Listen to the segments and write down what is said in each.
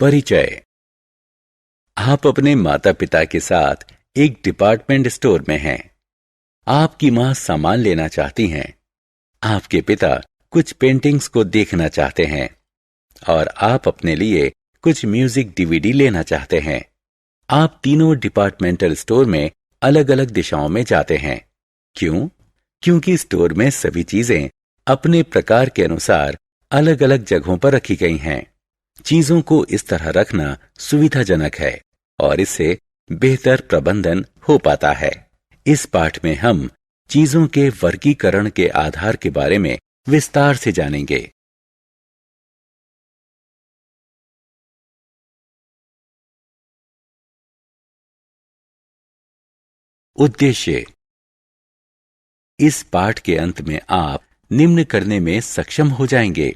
परिचय। आप अपने माता पिता के साथ एक डिपार्टमेंट स्टोर में हैं। आपकी मां सामान लेना चाहती हैं। आपके पिता कुछ पेंटिंग्स को देखना चाहते हैं और आप अपने लिए कुछ म्यूजिक डीवीडी लेना चाहते हैं। आप तीनों डिपार्टमेंटल स्टोर में अलग अलग दिशाओं में जाते हैं। क्यों? क्योंकि स्टोर में सभी चीजें अपने प्रकार के अनुसार अलग अलग जगहों पर रखी गई हैं। चीजों को इस तरह रखना सुविधाजनक है और इससे बेहतर प्रबंधन हो पाता है। इस पाठ में हम चीजों के वर्गीकरण के आधार के बारे में विस्तार से जानेंगे। उद्देश्य। इस पाठ के अंत में आप निम्न करने में सक्षम हो जाएंगे।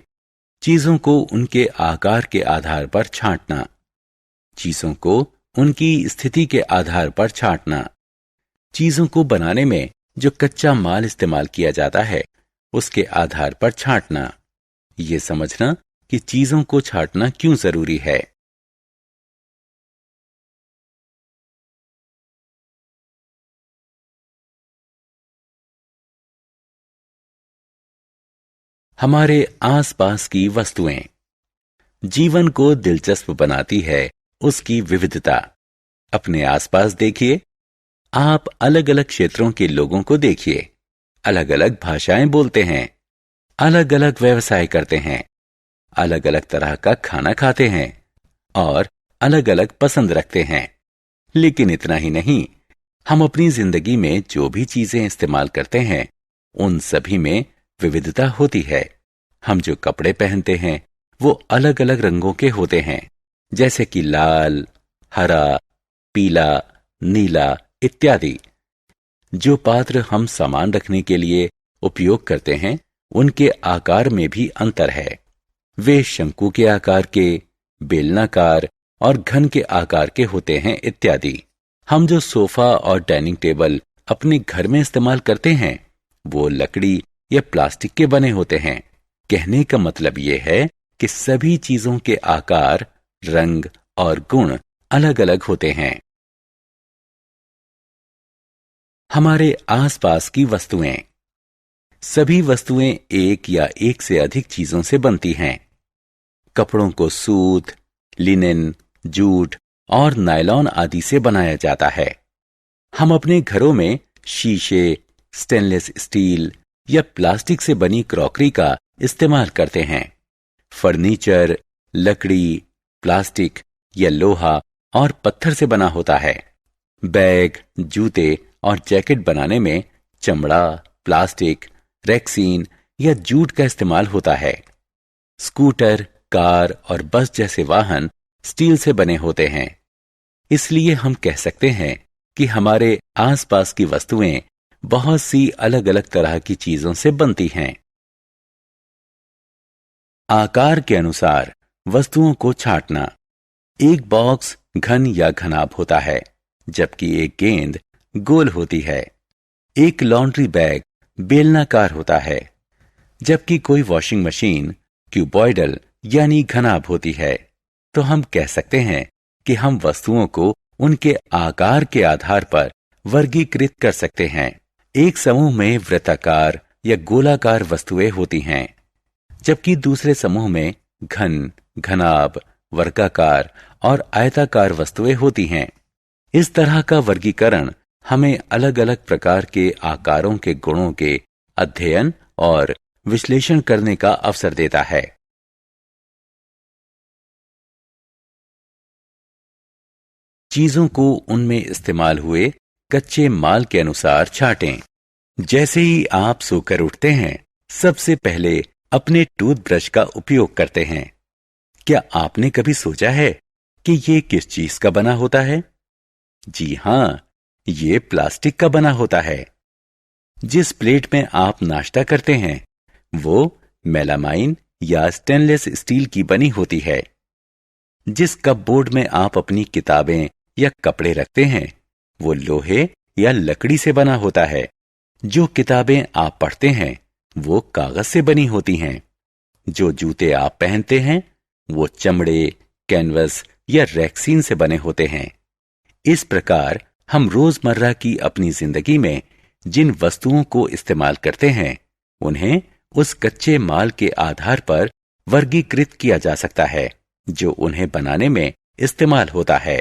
चीजों को उनके आकार के आधार पर छांटना, चीजों को उनकी स्थिति के आधार पर छांटना, चीजों को बनाने में जो कच्चा माल इस्तेमाल किया जाता है उसके आधार पर छांटना, ये समझना कि चीजों को छांटना क्यों जरूरी है। हमारे आसपास की वस्तुएं जीवन को दिलचस्प बनाती है उसकी विविधता। अपने आसपास देखिए। आप अलग अलग क्षेत्रों के लोगों को देखिए। अलग अलग भाषाएं बोलते हैं, अलग अलग व्यवसाय करते हैं, अलग अलग तरह का खाना खाते हैं और अलग अलग पसंद रखते हैं। लेकिन इतना ही नहीं, हम अपनी जिंदगी में जो भी चीजें इस्तेमाल करते हैं उन सभी में विविधता होती है। हम जो कपड़े पहनते हैं वो अलग अलग रंगों के होते हैं, जैसे कि लाल, हरा, पीला, नीला इत्यादि। जो पात्र हम सामान रखने के लिए उपयोग करते हैं उनके आकार में भी अंतर है। वे शंकु के आकार के, बेलनाकार और घन के आकार के होते हैं इत्यादि। हम जो सोफा और डाइनिंग टेबल अपने घर में इस्तेमाल करते हैं वो लकड़ी या प्लास्टिक के बने होते हैं। कहने का मतलब ये है कि सभी चीजों के आकार, रंग और गुण अलग अलग होते हैं। हमारे आसपास की वस्तुएं। सभी वस्तुएं एक या एक से अधिक चीजों से बनती हैं। कपड़ों को सूत, लिनेन, जूट और नायलॉन आदि से बनाया जाता है। हम अपने घरों में शीशे, स्टेनलेस स्टील या प्लास्टिक से बनी क्रॉकरी का इस्तेमाल करते हैं। फर्नीचर लकड़ी, प्लास्टिक या लोहा और पत्थर से बना होता है। बैग, जूते और जैकेट बनाने में चमड़ा, प्लास्टिक, रेक्सीन या जूट का इस्तेमाल होता है। स्कूटर, कार और बस जैसे वाहन स्टील से बने होते हैं। इसलिए हम कह सकते हैं कि हमारे आसपास की वस्तुएं बहुत सी अलग अलग तरह की चीजों से बनती हैं। आकार के अनुसार वस्तुओं को छांटना। एक बॉक्स घन या घनाभ होता है, जबकि एक गेंद गोल होती है। एक लॉन्ड्री बैग बेलनाकार होता है, जबकि कोई वॉशिंग मशीन क्यूबॉइडल यानी घनाभ होती है। तो हम कह सकते हैं कि हम वस्तुओं को उनके आकार के आधार पर वर्गीकृत कर सकते हैं। एक समूह में वृत्ताकार या गोलाकार वस्तुएं होती हैं, जबकि दूसरे समूह में घन, घनाभ, वर्गाकार और आयताकार वस्तुएं होती हैं। इस तरह का वर्गीकरण हमें अलग अलग प्रकार के आकारों के गुणों के अध्ययन और विश्लेषण करने का अवसर देता है। चीजों को उनमें इस्तेमाल हुए कच्चे माल के अनुसार छांटें। जैसे ही आप सोकर उठते हैं, सबसे पहले अपने टूथब्रश का उपयोग करते हैं। क्या आपने कभी सोचा है कि ये किस चीज का बना होता है? जी हां, ये प्लास्टिक का बना होता है। जिस प्लेट में आप नाश्ता करते हैं वो मेलामाइन या स्टेनलेस स्टील की बनी होती है। जिस कपबोर्ड में आप अपनी किताबें या कपड़े रखते हैं वो लोहे या लकड़ी से बना होता है। जो किताबें आप पढ़ते हैं वो कागज से बनी होती हैं। जो जूते आप पहनते हैं वो चमड़े, कैनवस या रेक्सीन से बने होते हैं। इस प्रकार हम रोजमर्रा की अपनी जिंदगी में जिन वस्तुओं को इस्तेमाल करते हैं उन्हें उस कच्चे माल के आधार पर वर्गीकृत किया जा सकता है जो उन्हें बनाने में इस्तेमाल होता है।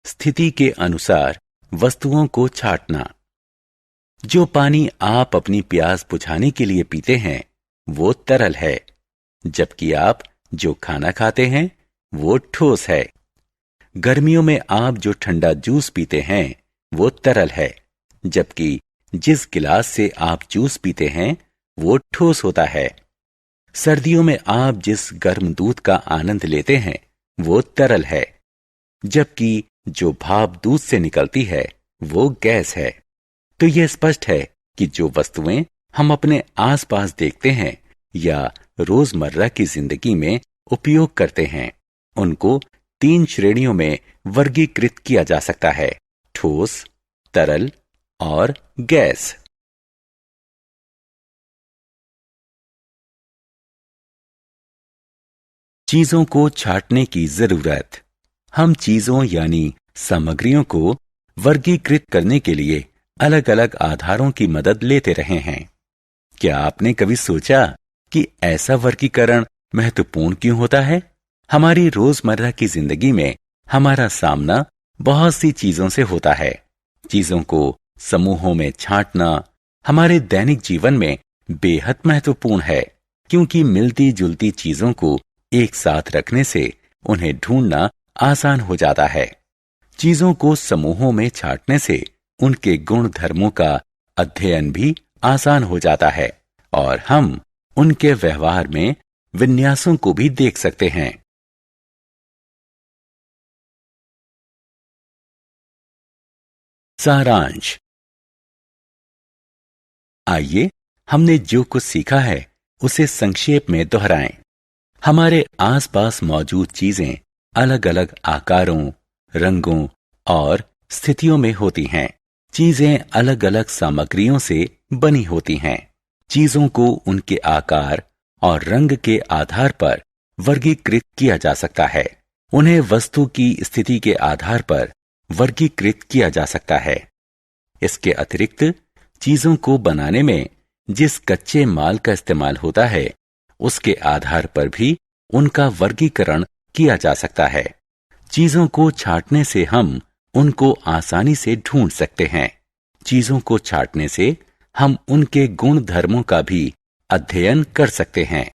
स्थिति के अनुसार वस्तुओं को छांटना। जो पानी आप अपनी प्यास बुझाने के लिए पीते हैं वो तरल है, जबकि आप जो खाना खाते हैं वो ठोस है। गर्मियों में आप जो ठंडा जूस पीते हैं वो तरल है, जबकि जिस गिलास से आप जूस पीते हैं वो ठोस होता है। सर्दियों में आप जिस गर्म दूध का आनंद लेते हैं वो तरल है, जबकि जो भाप दूध से निकलती है वो गैस है। तो यह स्पष्ट है कि जो वस्तुएं हम अपने आसपास देखते हैं या रोजमर्रा की जिंदगी में उपयोग करते हैं उनको 3 श्रेणियों में वर्गीकृत किया जा सकता है: ठोस, तरल और गैस। चीजों को छांटने की जरूरत। हम चीजों यानी सामग्रियों को वर्गीकृत करने के लिए अलग अलग आधारों की मदद लेते रहे हैं। क्या आपने कभी सोचा कि ऐसा वर्गीकरण महत्वपूर्ण क्यों होता है? हमारी रोजमर्रा की जिंदगी में हमारा सामना बहुत सी चीजों से होता है। चीजों को समूहों में छांटना हमारे दैनिक जीवन में बेहद महत्वपूर्ण है, क्योंकि मिलती जुलती चीजों को एक साथ रखने से उन्हें ढूंढना आसान हो जाता है। चीजों को समूहों में छांटने से उनके गुण धर्मों का अध्ययन भी आसान हो जाता है और हम उनके व्यवहार में विन्यासों को भी देख सकते हैं। सारांश। आइए हमने जो कुछ सीखा है उसे संक्षेप में दोहराएं। हमारे आसपास मौजूद चीजें अलग अलग आकारों, रंगों और स्थितियों में होती हैं। चीजें अलग अलग सामग्रियों से बनी होती हैं। चीजों को उनके आकार और रंग के आधार पर वर्गीकृत किया जा सकता है। उन्हें वस्तु की स्थिति के आधार पर वर्गीकृत किया जा सकता है। इसके अतिरिक्त चीजों को बनाने में जिस कच्चे माल का इस्तेमाल होता है उसके आधार पर भी उनका वर्गीकरण किया जा सकता है। चीजों को छांटने से हम उनको आसानी से ढूंढ सकते हैं। चीजों को छांटने से हम उनके गुण धर्मों का भी अध्ययन कर सकते हैं।